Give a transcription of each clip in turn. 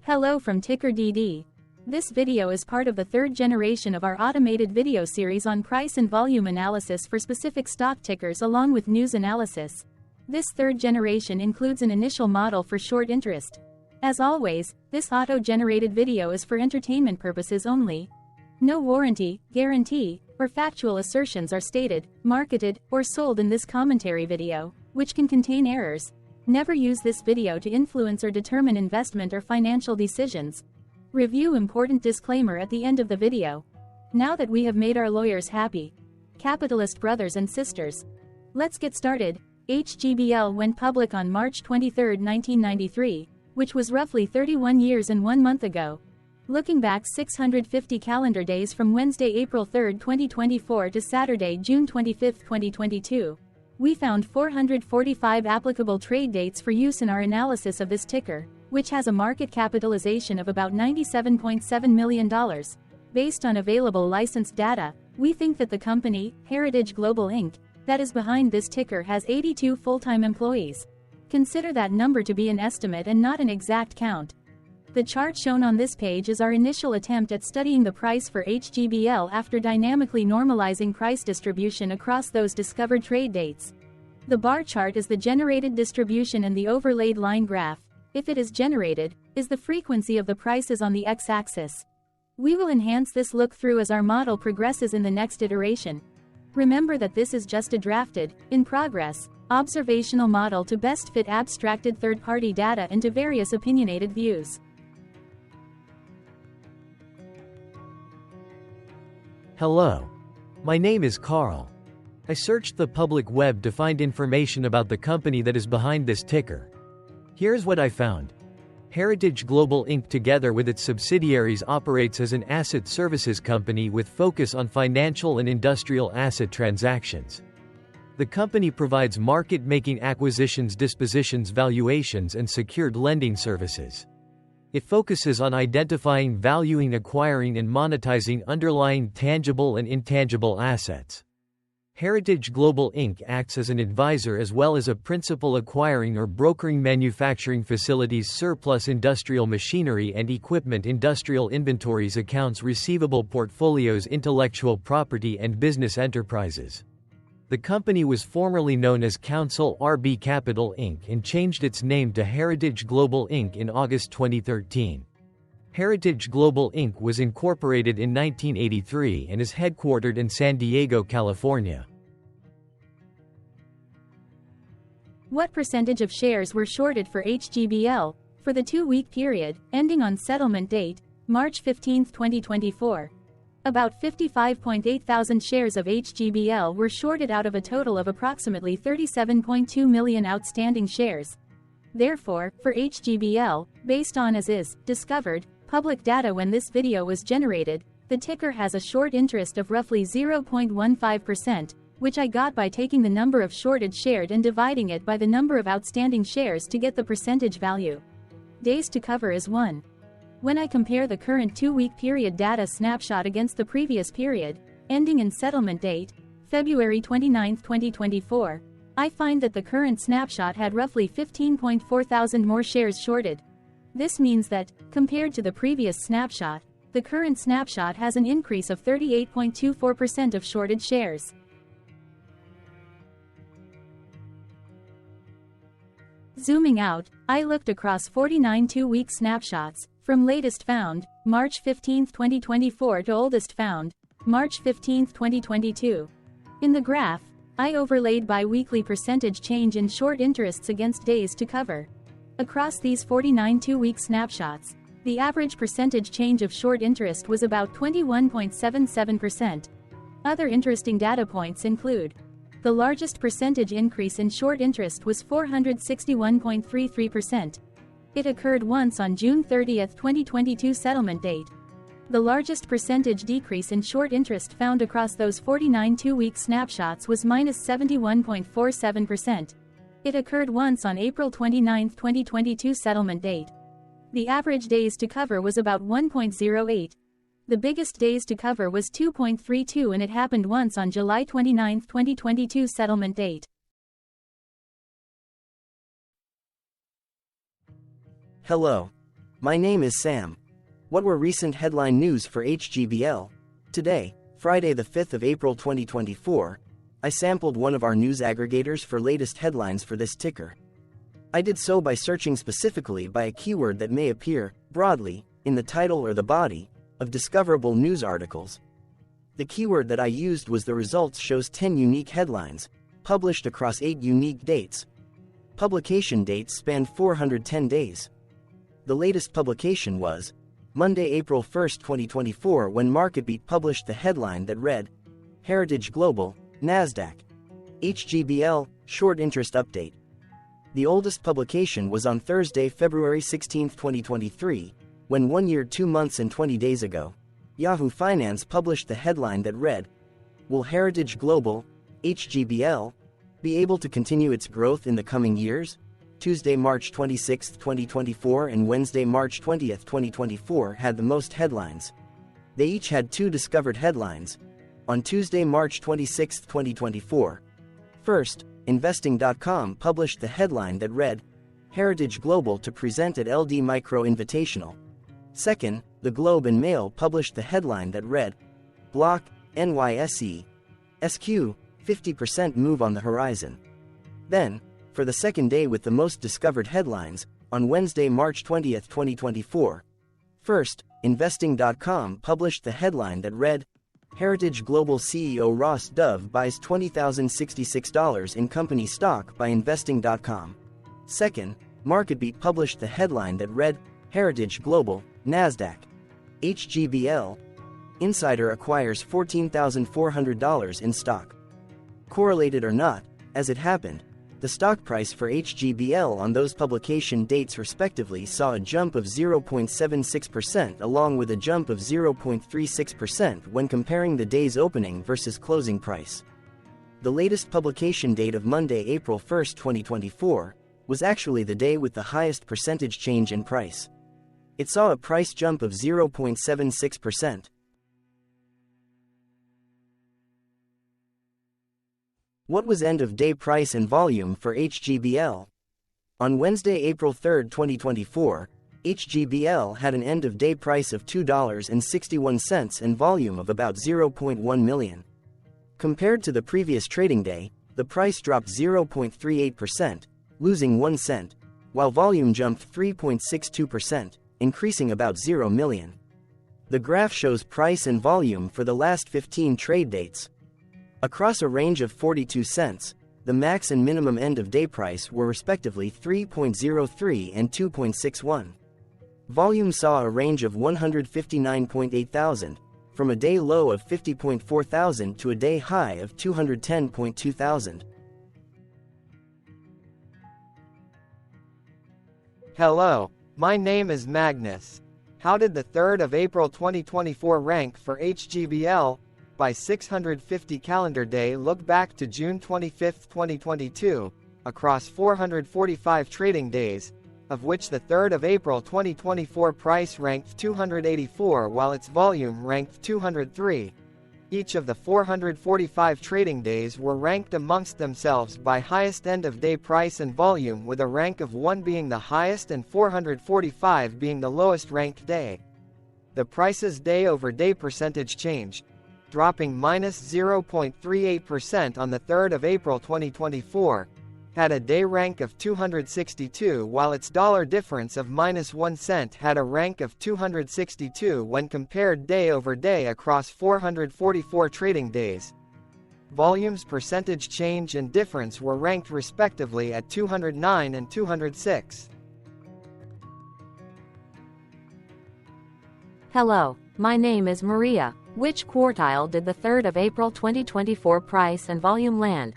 Hello from TickerDD. This video is part of the third generation of our automated video series on price and volume analysis for specific stock tickers along with news analysis. This third generation includes an initial model for short interest. As always, this auto-generated video is for entertainment purposes only. No warranty, guarantee, or factual assertions are stated, marketed, or sold in this commentary video, which can contain errors. Never use this video to influence or determine investment or financial decisions. Review important disclaimer at the end of the video. Now that we have made our lawyers happy, capitalist brothers and sisters, let's get started. HGBL went public on March 23, 1993, which was roughly 31 years and 1 month ago. Looking back 650 calendar days from Wednesday, April 3, 2024 to Saturday, June 25, 2022. We found 445 applicable trade dates for use in our analysis of this ticker, which has a market capitalization of about $97.7 million. Based on available licensed data, we think that the company, HGBL Inc., that is behind this ticker has 82 full-time employees. Consider that number to be an estimate and not an exact count. The chart shown on this page is our initial attempt at studying the price for HGBL after dynamically normalizing price distribution across those discovered trade dates. The bar chart is the generated distribution and the overlaid line graph, if it is generated, is the frequency of the prices on the x-axis. We will enhance this look-through as our model progresses in the next iteration. Remember that this is just a drafted, in progress, observational model to best fit abstracted third-party data into various opinionated views. Hello. My name is Carl. I searched the public web to find information about the company that is behind this ticker. Here's what I found. HGBL Inc. together with its subsidiaries operates as an asset services company with focus on financial and industrial asset transactions. The company provides market-making acquisitions, dispositions, valuations, and secured lending services. It focuses on identifying, valuing, acquiring, and monetizing underlying tangible and intangible assets. HGBL Inc. acts as an advisor as well as a principal, acquiring or brokering manufacturing facilities, surplus industrial machinery and equipment, industrial inventories, accounts receivable, portfolios, intellectual property, and business enterprises. The company was formerly known as Counsel RB Capital Inc. and changed its name to HGBL Inc. in August 2013. HGBL Inc. was incorporated in 1983 and is headquartered in San Diego, California. What percentage of shares were shorted for HGBL for the 2-week period ending on settlement date, March 15, 2024? About 55.8 thousand shares of HGBL were shorted out of a total of approximately 37.2 million outstanding shares. Therefore, for HGBL, based on as is discovered public data when this video was generated, the ticker has a short interest of roughly 0.15%, which I got by taking the number of shorted shares and dividing it by the number of outstanding shares to get the percentage value. Days to cover is 1. When I compare the current 2-week period data snapshot against the previous period, ending in settlement date, February 29, 2024, I find that the current snapshot had roughly 15.4 thousand more shares shorted. This means that, compared to the previous snapshot, the current snapshot has an increase of 38.24% of shorted shares. Zooming out, I looked across 49 2-week snapshots, from latest found, March 15, 2024 to oldest found, March 15, 2022. In the graph, I overlaid bi-weekly percentage change in short interests against days to cover. Across these 49 2-week snapshots, the average percentage change of short interest was about 21.77%. Other interesting data points include: the largest percentage increase in short interest was 461.33%. It occurred once on June 30, 2022 settlement date. The largest percentage decrease in short interest found across those 49 2-week snapshots was -71.47%. It occurred once on April 29, 2022 settlement date. The average days to cover was about 1.08. The biggest days to cover was 2.32 and it happened once on July 29, 2022 settlement date. Hello. My name is Sam. What were recent headline news for HGBL? Today, Friday the 5th of April 2024, I sampled one of our news aggregators for latest headlines for this ticker. I did so by searching specifically by a keyword that may appear, broadly, in the title or the body, of discoverable news articles. The keyword that I used was the results shows 10 unique headlines, published across 8 unique dates. Publication dates spanned 410 days. The latest publication was Monday, April 1, 2024, when MarketBeat published the headline that read, Heritage Global, NASDAQ, HGBL, Short Interest Update. The oldest publication was on Thursday, February 16, 2023, when 1 year, 2 months and 20 days ago, Yahoo Finance published the headline that read, Will Heritage Global, HGBL, be able to continue its growth in the coming years? Tuesday, March 26, 2024 and Wednesday, March 20, 2024 had the most headlines. They each had 2 discovered headlines. On Tuesday, March 26, 2024. First, Investing.com published the headline that read, Heritage Global to present at LD Micro Invitational. Second, The Globe and Mail published the headline that read, Block, NYSE, SQ, 50% move on the horizon. Then, for the second day with the most discovered headlines, on Wednesday, March 20, 2024. First, Investing.com published the headline that read, Heritage Global CEO Ross Dove buys $20,066 in company stock by Investing.com. Second, MarketBeat published the headline that read, Heritage Global, NASDAQ, HGBL, insider acquires $14,400 in stock. Correlated or not, as it happened, the stock price for HGBL on those publication dates respectively saw a jump of 0.76% along with a jump of 0.36% when comparing the day's opening versus closing price. The latest publication date of Monday, April 1, 2024, was actually the day with the highest percentage change in price. It saw a price jump of 0.76%. What was end-of-day price and volume for HGBL? On Wednesday, April 3, 2024, HGBL had an end-of-day price of $2.61 and volume of about 0.1 million. Compared to the previous trading day, the price dropped 0.38%, losing 1 cent, while volume jumped 3.62%, increasing about 0 million. The graph shows price and volume for the last 15 trade dates. Across a range of 42 cents, the max and minimum end-of-day price were respectively 3.03 and 2.61. Volume saw a range of 159.8 thousand, from a day low of 50.4 thousand to a day high of 210.2 thousand. Hello, my name is Magnus. How did the 3rd of April 2024 rank for HGBL? By 650 calendar day look back to June 25, 2022, across 445 trading days, of which the 3rd of April 2024 price ranked 284 while its volume ranked 203. Each of the 445 trading days were ranked amongst themselves by highest end-of-day price and volume, with a rank of 1 being the highest and 445 being the lowest ranked day. The price's day-over-day percentage change, dropping minus 0.38% on the 3rd of April 2024, had a day rank of 262 while its dollar difference of minus 1 cent had a rank of 262 when compared day over day across 444 trading days. Volume's percentage change and difference were ranked respectively at 209 and 206. Hello, my name is Maria. Which quartile did the 3rd of April 2024 price and volume land?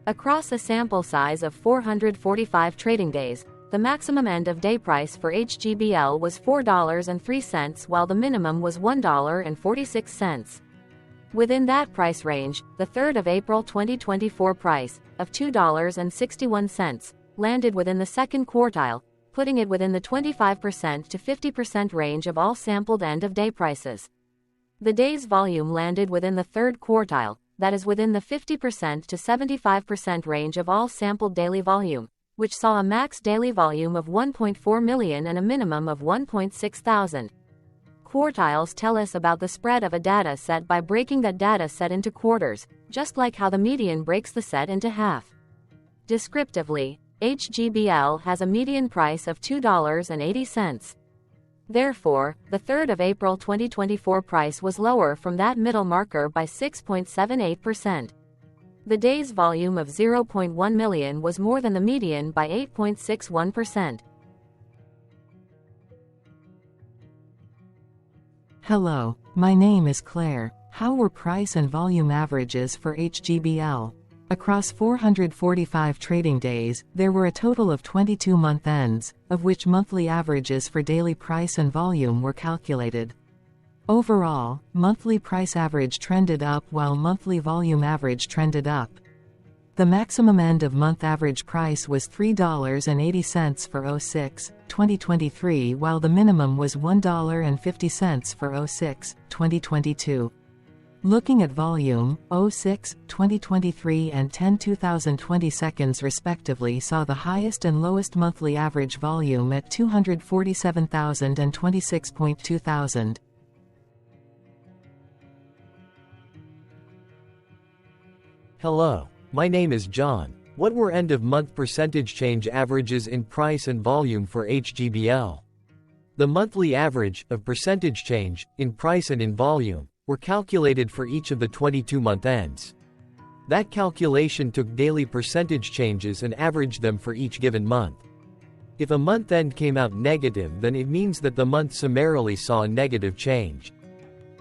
Across a sample size of 445 trading days, the maximum end-of-day price for HGBL was $4.03 while the minimum was $1.46. Within that price range, the 3rd of April 2024 price, of $2.61, landed within the second quartile, putting it within the 25% to 50% range of all sampled end-of-day prices. The day's volume landed within the third quartile, that is within the 50% to 75% range of all sampled daily volume. which saw a max daily volume of 1.4 million and a minimum of 1.6 thousand. Quartiles tell us about the spread of a data set by breaking that data set into quarters, just like how the median breaks the set into half. Descriptively, HGBL has a median price of $2.80. Therefore, the 3rd of April 2024 price was lower from that middle marker by 6.78%. The day's volume of 0.1 million was more than the median by 8.61%. Hello, my name is Claire. How were price and volume averages for HGBL? Across 445 trading days, there were a total of 22 month ends, of which monthly averages for daily price and volume were calculated. Overall, monthly price average trended up while monthly volume average trended up. The maximum end of month average price was $3.80 for 06/2023, while the minimum was $1.50 for 06/2022. Looking at volume, 06/2023 and 10/2020 seconds respectively saw the highest and lowest monthly average volume at 247,000 and 26.2 thousand. Hello, my name is John. What were end-of-month percentage change averages in price and volume for HGBL? The monthly average of percentage change in price and in volume were calculated for each of the 22-month ends. That calculation took daily percentage changes and averaged them for each given month. If a month end came out negative, then it means that the month summarily saw a negative change.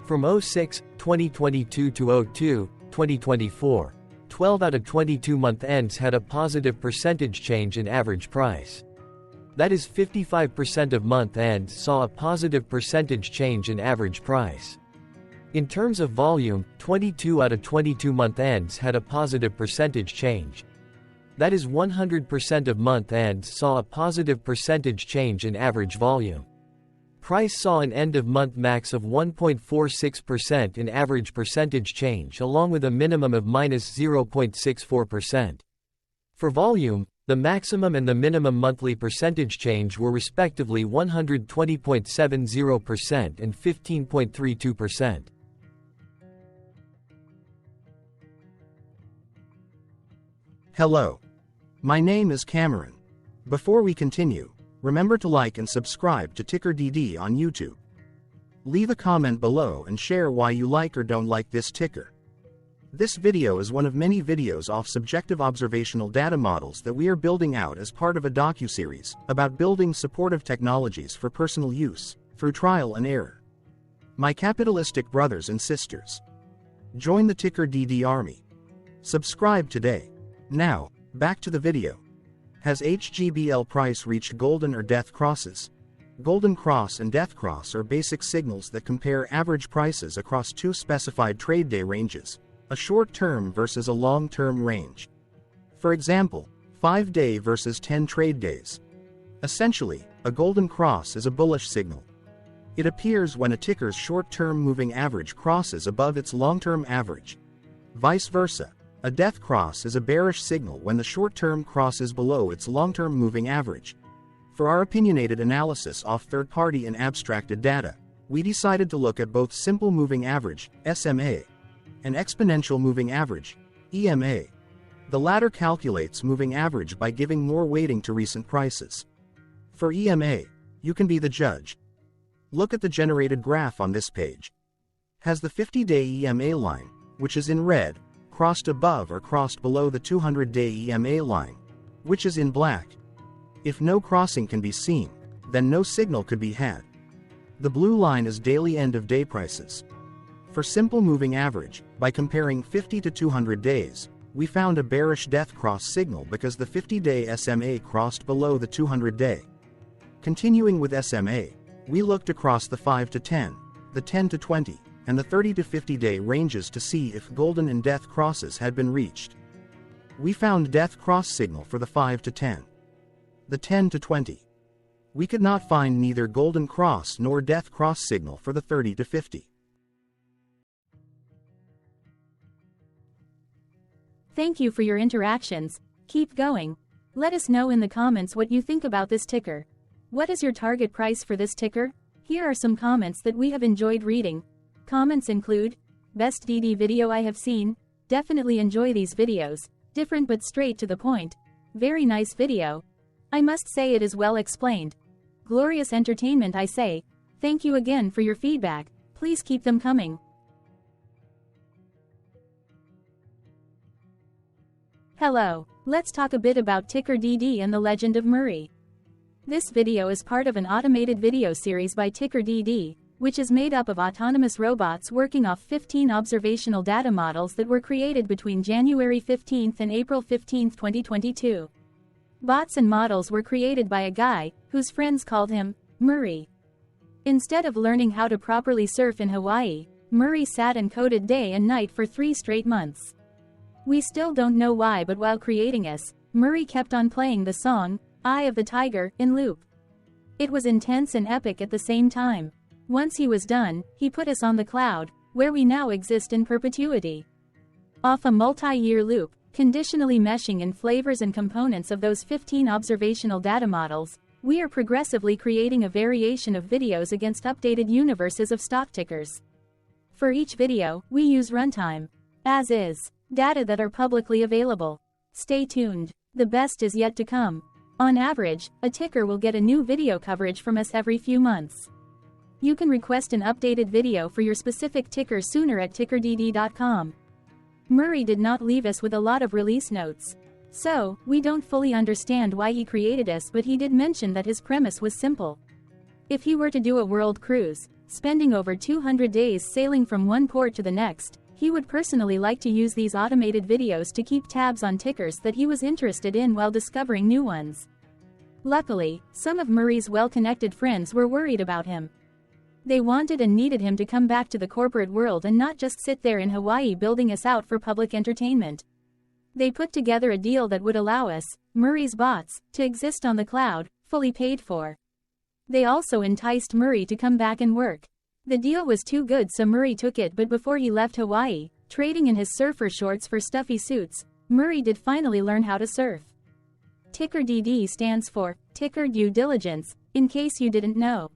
From 06/2022 to 02/2024, 12 out of 22 month ends had a positive percentage change in average price. That is, 55% of month ends saw a positive percentage change in average price. In terms of volume, 22 out of 22 month ends had a positive percentage change. That is, 100% of month ends saw a positive percentage change in average volume. Price saw an end-of-month max of 1.46% in average percentage change, along with a minimum of -0.64%. For volume, the maximum and the minimum monthly percentage change were respectively 120.70% and 15.32%. Hello. My name is Cameron. Before we continue, remember to like and subscribe to TickerDD on YouTube. Leave a comment below and share why you like or don't like this ticker. This video is one of many videos off subjective observational data models that we are building out as part of a docuseries about building supportive technologies for personal use, through trial and error. My capitalistic brothers and sisters, join the TickerDD army. Subscribe today. Now, back to the video. Has HGBL price reached golden or death crosses? Golden cross and death cross are basic signals that compare average prices across two specified trade day ranges, a short-term versus a long-term range. For example, 5-day versus 10 trade days. Essentially, a golden cross is a bullish signal. It appears when a ticker's short-term moving average crosses above its long-term average. Vice versa, a death cross is a bearish signal when the short-term crosses below its long-term moving average. For our opinionated analysis off third-party and abstracted data, we decided to look at both simple moving average, SMA, and exponential moving average, EMA. The latter calculates moving average by giving more weighting to recent prices. For EMA, you can be the judge. Look at the generated graph on this page. Has the 50-day EMA line, which is in red, crossed above or crossed below the 200-day EMA line, which is in black? If no crossing can be seen, then no signal could be had. The blue line is daily end-of-day prices. For simple moving average, by comparing 50 to 200 days, we found a bearish death cross signal because the 50-day SMA crossed below the 200-day. Continuing with SMA, we looked across the 5 to 10, the 10 to 20, and the 30 to 50-day ranges to see if golden and death crosses had been reached. We found death cross signal for the 5 to 10. The 10 to 20. We could not find neither golden cross nor death cross signal for the 30 to 50. Thank you for your interactions. Keep going. Let us know in the comments what you think about this ticker. What is your target price for this ticker? Here are some comments that we have enjoyed reading. Comments include, best DD video I have seen, definitely enjoy these videos, different but straight to the point, very nice video. I must say it is well explained. Glorious entertainment I say, thank you again for your feedback, please keep them coming. Hello, let's talk a bit about TickerDD and the legend of Murray. This video is part of an automated video series by TickerDD, which is made up of autonomous robots working off 15 observational data models that were created between January 15 and April 15, 2022. Bots and models were created by a guy, whose friends called him Murray. Instead of learning how to properly surf in Hawaii, Murray sat and coded day and night for 3 straight months. We still don't know why, but while creating us, Murray kept on playing the song, Eye of the Tiger, in loop. It was intense and epic at the same time. Once he was done, he put us on the cloud, where we now exist in perpetuity. Off a multi-year loop, conditionally meshing in flavors and components of those 15 observational data models, we are progressively creating a variation of videos against updated universes of stock tickers. For each video, we use runtime, as is, data that are publicly available. Stay tuned, the best is yet to come. On average, a ticker will get a new video coverage from us every few months. You can request an updated video for your specific ticker sooner at TickerDD.com. Murray did not leave us with a lot of release notes. So, we don't fully understand why he created us, but he did mention that his premise was simple. If he were to do a world cruise, spending over 200 days sailing from one port to the next, he would personally like to use these automated videos to keep tabs on tickers that he was interested in while discovering new ones. Luckily, some of Murray's well-connected friends were worried about him. They wanted and needed him to come back to the corporate world and not just sit there in Hawaii building us out for public entertainment. They put together a deal that would allow us, Murray's bots, to exist on the cloud, fully paid for. They also enticed Murray to come back and work. The deal was too good, so Murray took it, but before he left Hawaii, trading in his surfer shorts for stuffy suits, Murray did finally learn how to surf. TickerDD stands for Ticker Due Diligence, in case you didn't know.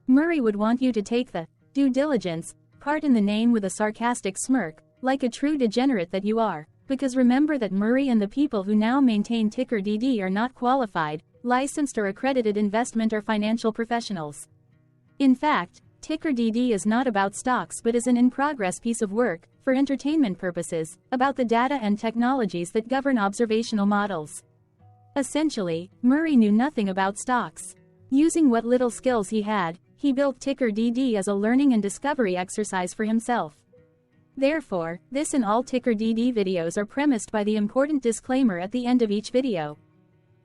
Murray would want you to take the due diligence part in the name with a sarcastic smirk, like a true degenerate that you are, because remember that Murray and the people who now maintain TickerDD are not qualified, licensed or accredited investment or financial professionals. In fact, TickerDD is not about stocks but is an in-progress piece of work, for entertainment purposes, about the data and technologies that govern observational models. Essentially, Murray knew nothing about stocks. Using what little skills he had, he built TickerDD as a learning and discovery exercise for himself. Therefore, this and all TickerDD videos are premised by the important disclaimer at the end of each video.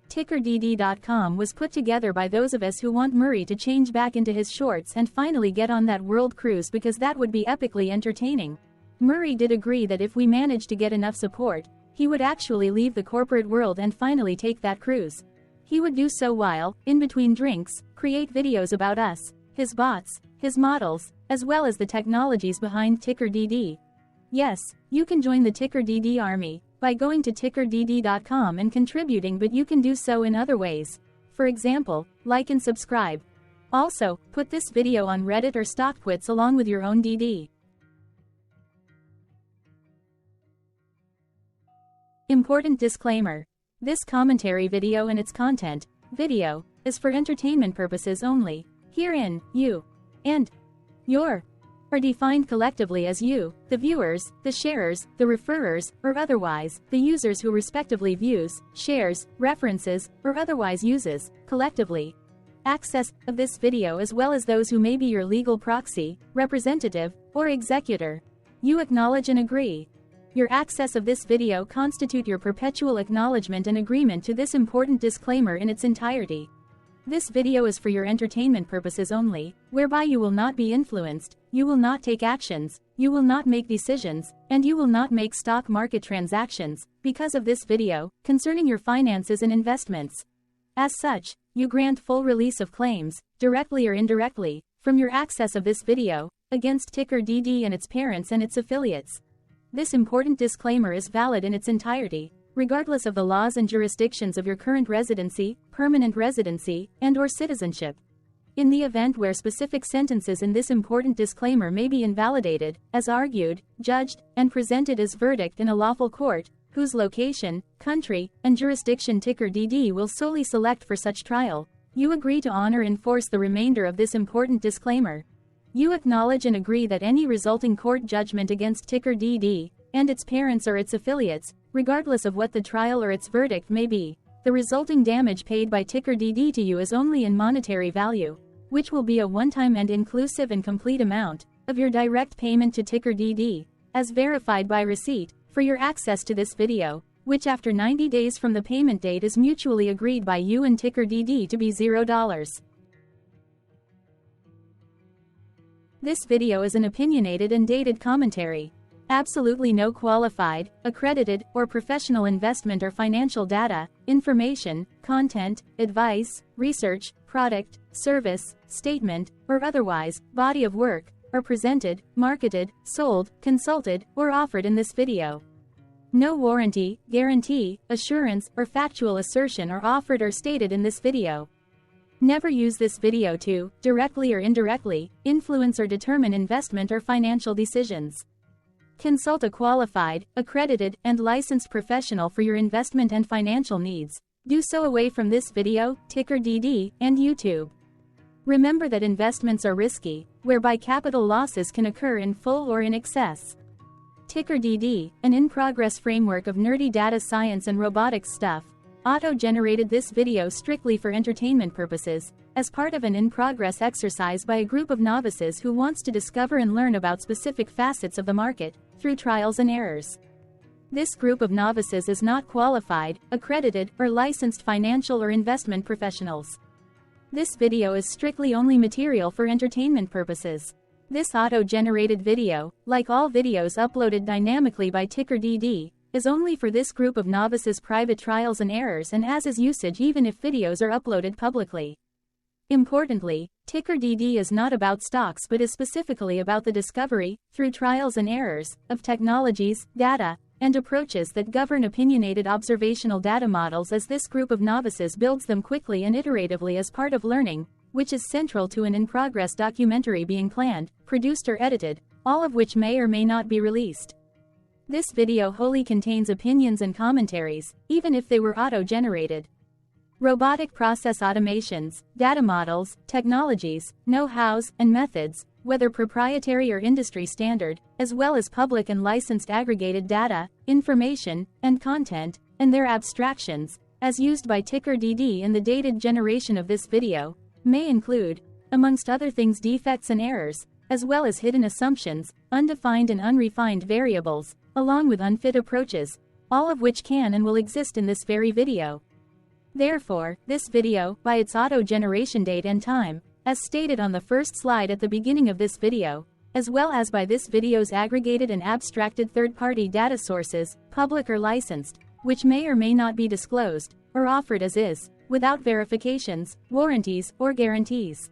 TickerDD.com was put together by those of us who want Murray to change back into his shorts and finally get on that world cruise, because that would be epically entertaining. Murray did agree that if we managed to get enough support, he would actually leave the corporate world and finally take that cruise. He would do so while, in between drinks, create videos about us, his bots, his models, as well as the technologies behind TickerDD. Yes, you can join the TickerDD army by going to TickerDD.com and contributing, but you can do so in other ways. For example, like and subscribe. Also, put this video on Reddit or StockTwits along with your own DD. Important disclaimer. This commentary video and its content, video, is for entertainment purposes only. Herein, you and your are defined collectively as you, the viewers, the sharers, the referrers, or otherwise, the users who respectively views, shares, references, or otherwise uses, collectively, access of this video, as well as those who may be your legal proxy, representative, or executor. You acknowledge and agree. Your access of this video constitute your perpetual acknowledgement and agreement to this important disclaimer in its entirety. This video is for your entertainment purposes only, whereby you will not be influenced, you will not take actions, you will not make decisions, and you will not make stock market transactions, because of this video, concerning your finances and investments. As such, you grant full release of claims, directly or indirectly, from your access of this video, against TickerDD and its parents and its affiliates. This important disclaimer is valid in its entirety. regardless of the laws and jurisdictions of your current residency, permanent residency, and/or citizenship. In the event where specific sentences in this important disclaimer may be invalidated, as argued, judged, and presented as verdict in a lawful court, whose location, country, and jurisdiction TickerDD will solely select for such trial, you agree to honor and enforce the remainder of this important disclaimer. You acknowledge and agree that any resulting court judgment against TickerDD, and its parents or its affiliates, regardless of what the trial or its verdict may be, the resulting damage paid by TickerDD to you is only in monetary value, which will be a one-time and inclusive and complete amount of your direct payment to TickerDD, as verified by receipt, for your access to this video, which after 90 days from the payment date is mutually agreed by you and TickerDD to be $0. This video is an opinionated and dated commentary. Absolutely no qualified, accredited, or professional investment or financial data, information, content, advice, research, product, service, statement, or otherwise, body of work, are presented, marketed, sold, consulted, or offered in this video. No warranty, guarantee, assurance, or factual assertion are offered or stated in this video. Never use this video to, directly or indirectly, influence or determine investment or financial decisions. Consult a qualified, accredited, and licensed professional for your investment and financial needs. Do so away from this video, TickerDD, and YouTube. Remember that investments are risky, whereby capital losses can occur in full or in excess. TickerDD, an in-progress framework of nerdy data science and robotics stuff, auto-generated this video strictly for entertainment purposes, as part of an in-progress exercise by a group of novices who wants to discover and learn about specific facets of the market, through trials and errors. This group of novices is not qualified, accredited, or licensed financial or investment professionals. This video is strictly only material for entertainment purposes. This auto-generated video, like all videos uploaded dynamically by TickerDD, is only for this group of novices' private trials and errors and as is usage even if videos are uploaded publicly. Importantly, TickerDD is not about stocks but is specifically about the discovery, through trials and errors, of technologies, data, and approaches that govern opinionated observational data models as this group of novices builds them quickly and iteratively as part of learning, which is central to an in-progress documentary being planned, produced or edited, all of which may or may not be released. This video wholly contains opinions and commentaries, even if they were auto-generated. Robotic process automations, data models, technologies, know-hows, and methods, whether proprietary or industry standard, as well as public and licensed aggregated data, information, and content, and their abstractions, as used by TickerDD in the dated generation of this video, may include, amongst other things, defects and errors, as well as hidden assumptions, undefined and unrefined variables, along with unfit approaches, all of which can and will exist in this very video. Therefore, this video, by its auto-generation date and time, as stated on the first slide at the beginning of this video, as well as by this video's aggregated and abstracted third-party data sources, public or licensed, which may or may not be disclosed, or offered as is, without verifications, warranties, or guarantees.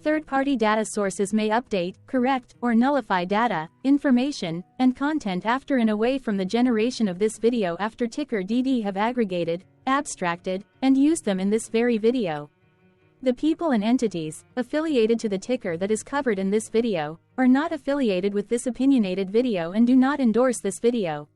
Third-party data sources may update, correct, or nullify data, information, and content after and away from the generation of this video after TickerDD have aggregated, abstracted, and used them in this very video. The people and entities affiliated to the ticker that is covered in this video are not affiliated with this opinionated video and do not endorse this video.